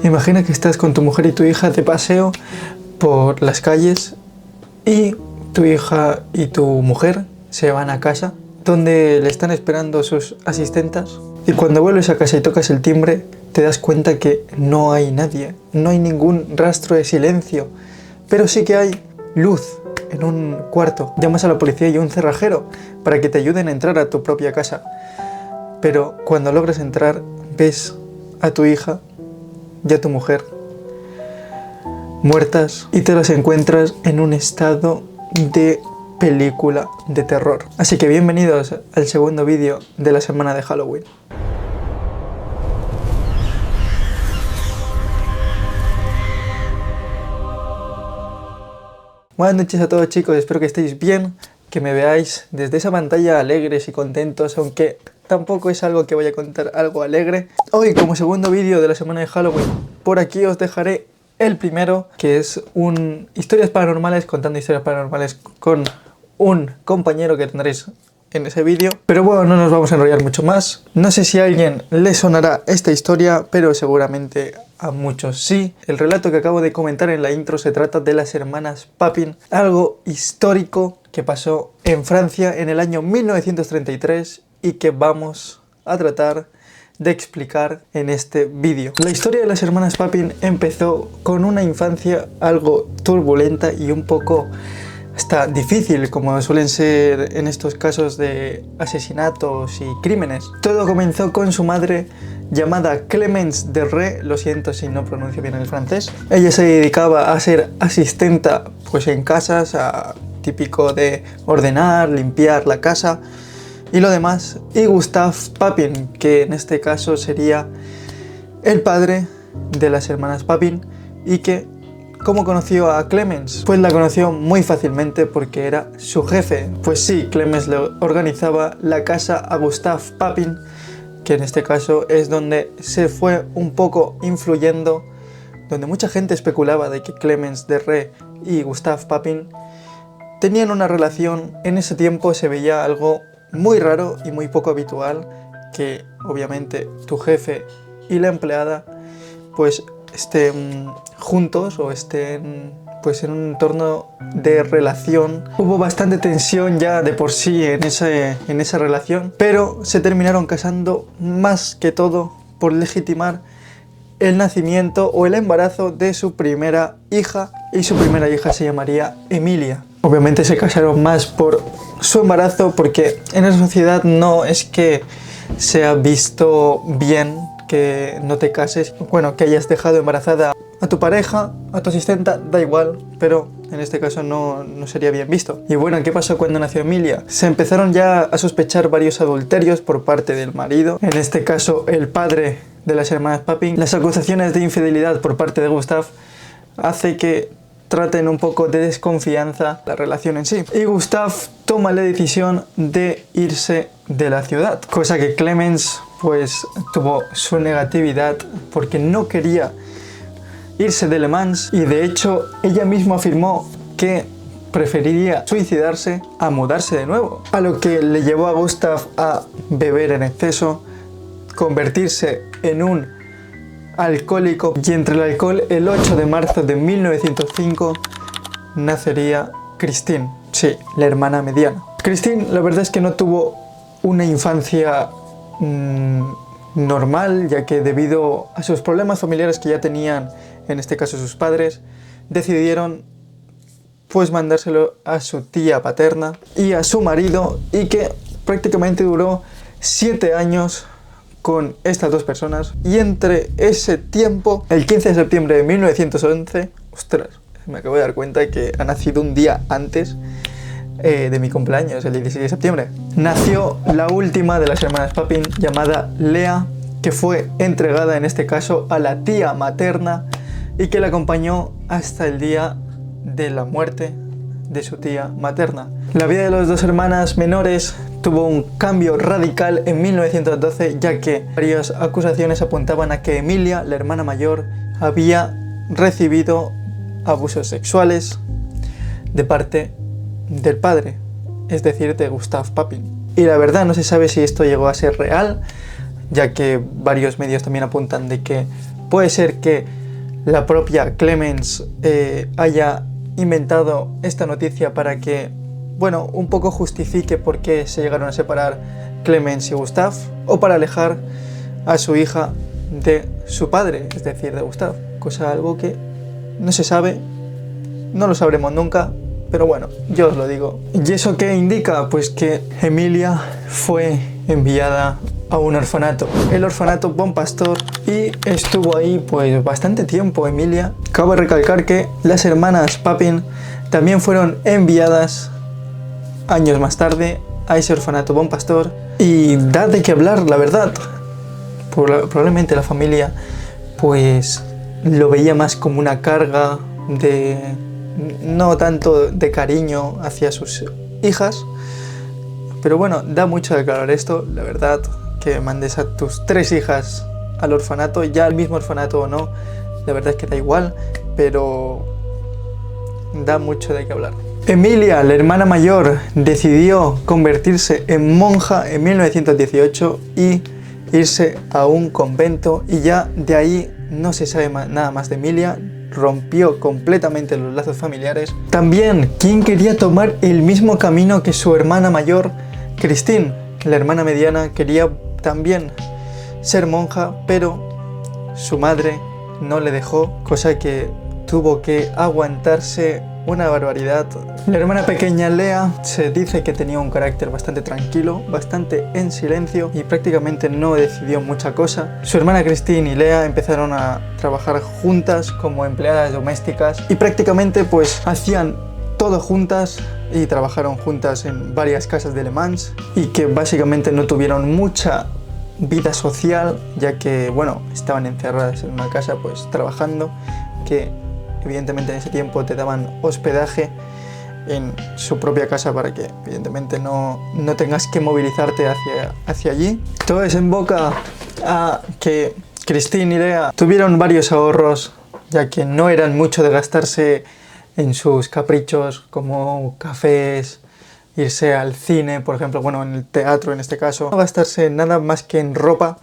Imagina que estás con tu mujer y tu hija de paseo por las calles y tu hija y tu mujer se van a casa donde le están esperando sus asistentas, y cuando vuelves a casa y tocas el timbre te das cuenta que no hay nadie, no hay ningún rastro de silencio, pero sí que hay luz en un cuarto. Llamas a la policía y a un cerrajero para que te ayuden a entrar a tu propia casa, pero cuando logras entrar ves a tu hija y a tu mujer muertas y te las encuentras en un estado de película de terror. Así que bienvenidos al segundo vídeo de la semana de Halloween. Buenas noches a todos, chicos, espero que estéis bien, que me veáis desde esa pantalla alegres y contentos, aunque tampoco es algo que voy a contar algo alegre. Hoy, como segundo vídeo de la semana de Halloween, por aquí os dejaré el primero, que es historias paranormales, contando historias paranormales con un compañero que tendréis en ese vídeo. Pero bueno, no nos vamos a enrollar mucho más. No sé si a alguien le sonará esta historia, pero seguramente a muchos sí. El relato que acabo de comentar en la intro se trata de las hermanas Papin, algo histórico que pasó en Francia en el año 1933 y que vamos a tratar de explicar en este vídeo. La historia de las hermanas Papin empezó con una infancia algo turbulenta y un poco hasta difícil, como suelen ser en estos casos de asesinatos y crímenes. Todo comenzó con su madre, llamada Clémence de Ré, lo siento si no pronuncio bien el francés. Ella se dedicaba a ser asistenta pues en casas, típico de ordenar, limpiar la casa y lo demás. Y Gustave Papin, que en este caso sería el padre de las hermanas Papin, y que ¿cómo conoció a Clémence? Pues la conoció muy fácilmente porque era su jefe. Pues sí, Clémence le organizaba la casa a Gustave Papin, que en este caso es donde se fue un poco influyendo, donde mucha gente especulaba de que Clémence de Ré y Gustave Papin tenían una relación. En ese tiempo se veía algo muy raro y muy poco habitual, que obviamente tu jefe y la empleada pues estén juntos o estén pues en un entorno de relación. Hubo bastante tensión ya de por sí en esa relación, pero se terminaron casando más que todo por legitimar el nacimiento o el embarazo de su primera hija, y su primera hija se llamaría Emilia. Obviamente se casaron más por su embarazo, porque en esa sociedad no es que sea visto bien que no te cases, bueno, que hayas dejado embarazada a tu pareja, a tu asistenta, da igual, pero en este caso no sería bien visto. Y bueno, ¿qué pasó cuando nació Emilia? Se empezaron ya a sospechar varios adulterios por parte del marido, en este caso el padre de las hermanas Papin. Las acusaciones de infidelidad por parte de Gustave hace que traten un poco de desconfianza la relación en sí. Y Gustave toma la decisión de irse de la ciudad, cosa que Clémence pues tuvo su negatividad porque no quería irse de Le Mans, y de hecho ella misma afirmó que preferiría suicidarse a mudarse de nuevo, a lo que le llevó a Gustave a beber en exceso, convertirse en un alcohólico, y entre el alcohol, el 8 de marzo de 1905 nacería Christine, sí, la hermana mediana. Christine, la verdad es que no tuvo una infancia normal, ya que debido a sus problemas familiares que ya tenían, en este caso sus padres, decidieron pues mandárselo a su tía paterna y a su marido, y que prácticamente duró 7 años con estas dos personas. Y entre ese tiempo, el 15 de septiembre de 1911, ostras, me acabo de dar cuenta de que ha nacido un día antes de mi cumpleaños, el 16 de septiembre, nació la última de las hermanas Papin, llamada Lea, que fue entregada en este caso a la tía materna y que la acompañó hasta el día de la muerte de su tía materna. La vida de las dos hermanas menores tuvo un cambio radical en 1912, ya que varias acusaciones apuntaban a que Emilia, la hermana mayor, había recibido abusos sexuales de parte del padre, es decir, de Gustave Papin. Y la verdad no se sabe si esto llegó a ser real, ya que varios medios también apuntan de que Puede ser que la propia Clemence haya inventado esta noticia para que, bueno, un poco justifique por qué se llegaron a separar Clemence y Gustave, o para alejar a su hija de su padre, es decir, de Gustave, cosa algo que no se sabe, no lo sabremos nunca, pero bueno, yo os lo digo. ¿Y eso qué indica? Pues que Emilia fue enviada a un orfanato, el orfanato Bon Pastor, y estuvo ahí pues bastante tiempo Emilia. Cabe recalcar que las hermanas Papin también fueron enviadas años más tarde a ese orfanato Bon Pastor, y da de qué hablar, la verdad. Probablemente la familia pues lo veía más como una carga de, no tanto de cariño hacia sus hijas, pero bueno, da mucho de hablar esto, la verdad, que mandes a tus 3 hijas al orfanato, ya al mismo orfanato o no, la verdad es que da igual, pero da mucho de qué hablar. Emilia, la hermana mayor, decidió convertirse en monja en 1918 y irse a un convento, y ya de ahí no se sabe nada más de Emilia. Rompió completamente los lazos familiares. También, ¿quién quería tomar el mismo camino que su hermana mayor? Christine, la hermana mediana, quería también ser monja, pero su madre no le dejó, cosa que tuvo que aguantarse una barbaridad. La hermana pequeña Lea se dice que tenía un carácter bastante tranquilo, bastante en silencio, y prácticamente no decidió mucha cosa. Su hermana Christine y Lea empezaron a trabajar juntas como empleadas domésticas, y prácticamente pues hacían todo juntas y trabajaron juntas en varias casas de Le Mans, y que básicamente no tuvieron mucha vida social, ya que bueno, estaban encerradas en una casa pues trabajando, que evidentemente en ese tiempo te daban hospedaje en su propia casa para que evidentemente no tengas que movilizarte hacia allí. Todo desemboca a que Christine y Lea tuvieron varios ahorros, ya que no eran mucho de gastarse en sus caprichos como cafés, irse al cine, por ejemplo, bueno, en el teatro en este caso, no gastarse nada más que en ropa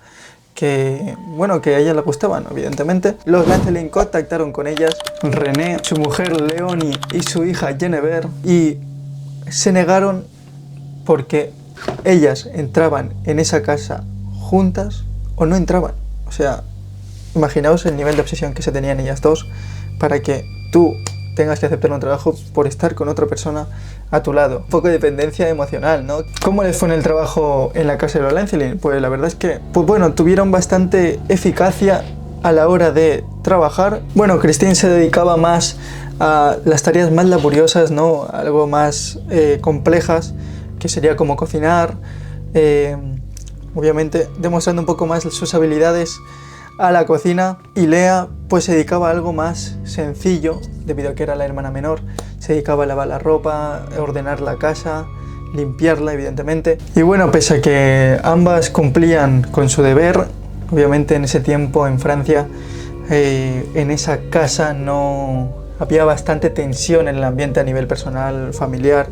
que, bueno, que a ella le gustaban, evidentemente. Los Lancelin contactaron con ellas, René, su mujer Leonie y su hija Geneviève, y se negaron porque ellas entraban en esa casa juntas o no entraban. O sea, imaginaos el nivel de obsesión que se tenían ellas dos para que tú tengas que aceptar un trabajo por estar con otra persona a tu lado. Un poco de dependencia emocional, ¿no? ¿Cómo les fue en el trabajo en la casa de los Lancelin? Pues la verdad es que, pues bueno, tuvieron bastante eficacia a la hora de trabajar. Bueno, Christine se dedicaba más a las tareas más laboriosas, ¿no? Algo más complejas, que sería como cocinar, obviamente demostrando un poco más sus habilidades a la cocina, y Lea pues se dedicaba a algo más sencillo, debido a que era la hermana menor. Se dedicaba a lavar la ropa, ordenar la casa, limpiarla evidentemente. Y bueno, pese a que ambas cumplían con su deber, obviamente en ese tiempo en Francia, en esa casa no había bastante tensión en el ambiente a nivel personal, familiar,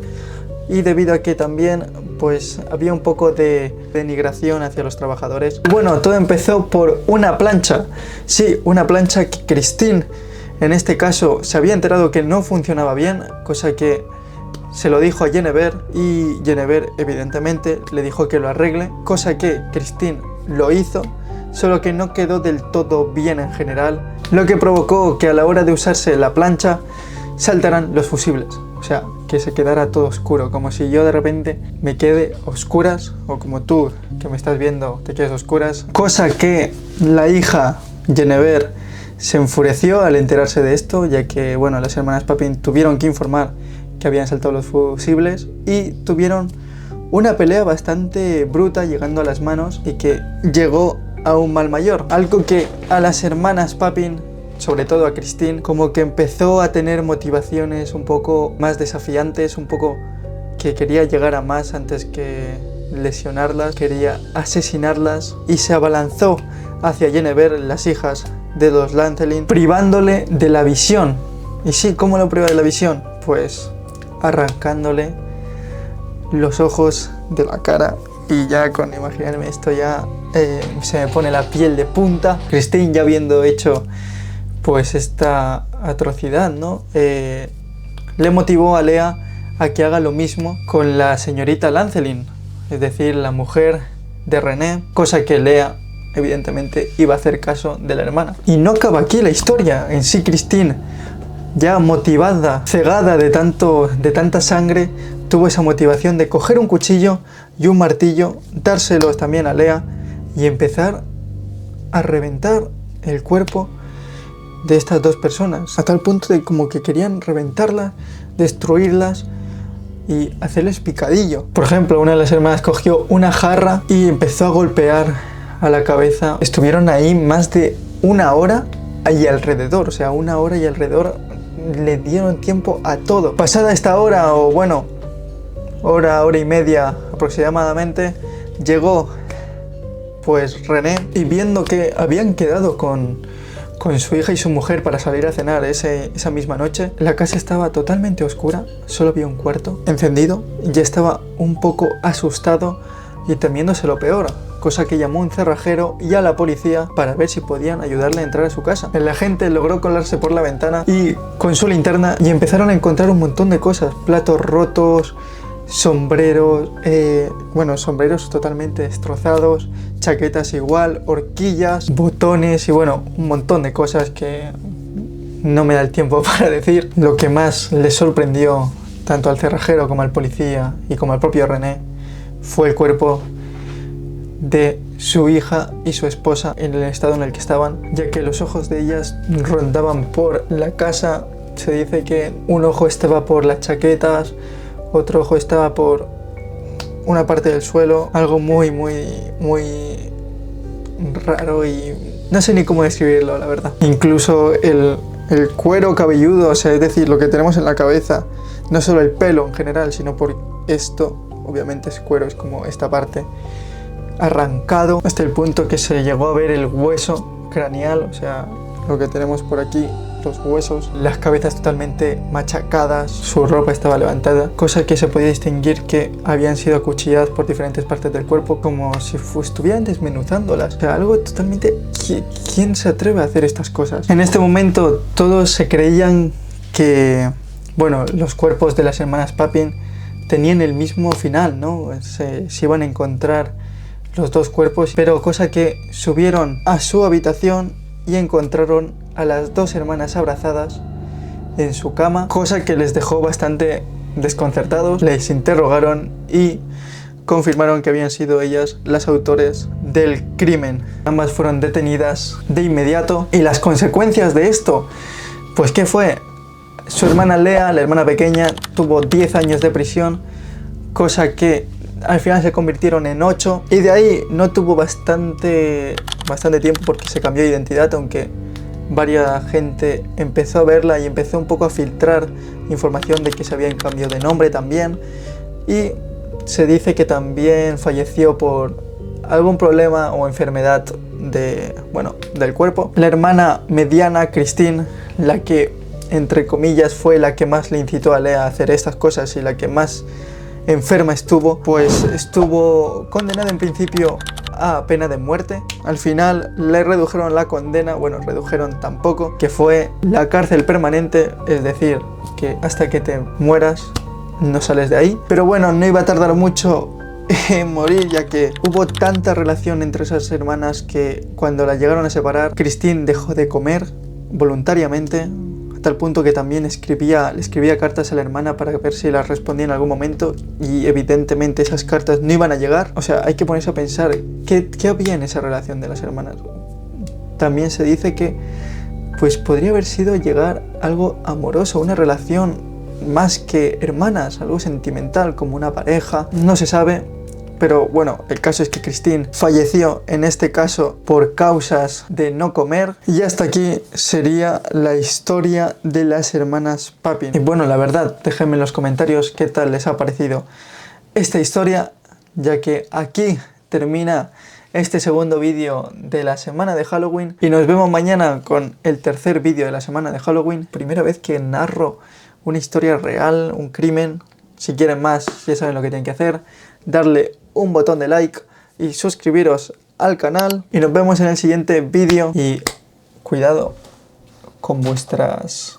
y debido a que también pues había un poco de denigración hacia los trabajadores. Bueno, todo empezó por una plancha. Sí, una plancha que Christine, en este caso, se había enterado que no funcionaba bien, cosa que se lo dijo a Geneviève, y Geneviève evidentemente le dijo que lo arregle, cosa que Christine lo hizo, solo que no quedó del todo bien en general, lo que provocó que a la hora de usarse la plancha saltaran los fusibles. O sea, que se quedara todo oscuro, como si yo de repente me quede a oscuras, o como tú que me estás viendo te quedes a oscuras. Cosa que la hija Geneviève se enfureció al enterarse de esto, ya que bueno, las hermanas Papin tuvieron que informar que habían saltado los fusibles, y tuvieron una pelea bastante bruta, llegando a las manos, y que llegó a un mal mayor. Algo que a las hermanas Papin, sobre todo a Christine, como que empezó a tener motivaciones un poco más desafiantes, un poco que quería llegar a más antes que lesionarlas, quería asesinarlas, y se abalanzó hacia Geneviève, las hijas de los Lancelin, privándole de la visión. ¿Y sí, cómo lo priva de la visión? Pues arrancándole los ojos de la cara, y ya con imaginarme esto ya se me pone la piel de punta. Christine, ya habiendo hecho pues esta atrocidad, ¿no? Le motivó a Lea a que haga lo mismo con la señorita Lancelin, es decir, la mujer de René, cosa que Lea evidentemente iba a hacer caso de la hermana. Y no acaba aquí la historia. En sí, Christine, ya motivada, cegada de tanta sangre, tuvo esa motivación de coger un cuchillo y un martillo, dárselos también a Lea y empezar a reventar el cuerpo de estas dos personas, a tal punto de como que querían reventarlas, destruirlas y hacerles picadillo. Por ejemplo, una de las hermanas cogió una jarra y empezó a golpear a la cabeza. Estuvieron ahí más de una hora y alrededor, o sea, una hora y alrededor, le dieron tiempo a todo. Pasada esta hora, o bueno, hora y media aproximadamente, llegó pues René, y viendo que habían quedado con su hija y su mujer para salir a cenar esa misma noche, la casa estaba totalmente oscura, solo había un cuarto encendido, y ya estaba un poco asustado y temiéndose lo peor, cosa que llamó a un cerrajero y a la policía para ver si podían ayudarle a entrar a su casa. El agente logró colarse por la ventana y con su linterna, y empezaron a encontrar un montón de cosas: platos rotos, sombreros, sombreros totalmente destrozados, chaquetas igual, horquillas, botones y bueno, un montón de cosas que no me da el tiempo para decir. Lo que más les sorprendió tanto al cerrajero como al policía y como al propio René fue el cuerpo de su hija y su esposa en el estado en el que estaban, ya que los ojos de ellas rondaban por la casa. Se dice que un ojo estaba por las chaquetas, otro ojo estaba por una parte del suelo, algo muy raro y no sé ni cómo describirlo, la verdad. Incluso el cuero cabelludo, o sea, es decir, lo que tenemos en la cabeza, no solo el pelo en general, sino por esto, obviamente es cuero, es como esta parte, arrancado hasta el punto que se llegó a ver el hueso craneal, o sea, lo que tenemos por aquí, los huesos, las cabezas totalmente machacadas, su ropa estaba levantada, cosa que se podía distinguir que habían sido acuchilladas por diferentes partes del cuerpo, como si estuvieran desmenuzándolas. O sea, algo totalmente... ¿Quién se atreve a hacer estas cosas? En este momento todos se creían que, bueno, los cuerpos de las hermanas Papin tenían el mismo final, ¿no? Se iban a encontrar los dos cuerpos, pero cosa que subieron a su habitación y encontraron a las dos hermanas abrazadas en su cama, cosa que les dejó bastante desconcertados. Les interrogaron y confirmaron que habían sido ellas las autores del crimen. Ambas fueron detenidas de inmediato. Y las consecuencias de esto, pues ¿qué fue? Su hermana Lea, la hermana pequeña, tuvo 10 años de prisión, cosa que al final se convirtieron en 8, y de ahí no tuvo bastante tiempo porque se cambió de identidad, aunque varias gente empezó a verla y empezó un poco a filtrar información de que se habían cambiado de nombre también, y se dice que también falleció por algún problema o enfermedad del cuerpo. La hermana mediana, Christine, la que entre comillas fue la que más le incitó a Lea a hacer estas cosas y la que más enferma estuvo, pues estuvo condenada en principio a pena de muerte. Al final le redujeron la condena, bueno, redujeron tampoco, que fue la cárcel permanente, es decir, que hasta que te mueras no sales de ahí. Pero bueno, no iba a tardar mucho en morir, ya que hubo tanta relación entre esas hermanas que cuando la llegaron a separar, Christine dejó de comer voluntariamente, hasta el punto que también le escribía cartas a la hermana para ver si las respondía en algún momento, y evidentemente esas cartas no iban a llegar. O sea, hay que ponerse a pensar qué había en esa relación de las hermanas. También se dice que pues podría haber sido llegar algo amoroso, una relación más que hermanas, algo sentimental como una pareja, no se sabe. Pero bueno, el caso es que Christine falleció en este caso por causas de no comer. Y hasta aquí sería la historia de las hermanas Papin. Y bueno, la verdad, déjenme en los comentarios qué tal les ha parecido esta historia, ya que aquí termina este segundo vídeo de la semana de Halloween. Y nos vemos mañana con el tercer vídeo de la semana de Halloween. Primera vez que narro una historia real, un crimen. Si quieren más, ya saben lo que tienen que hacer. Darle un botón de like y suscribiros al canal y nos vemos en el siguiente vídeo. Y cuidado con vuestras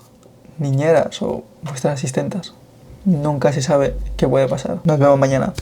niñeras o vuestras asistentas. Nunca se sabe qué puede pasar. Nos vemos mañana.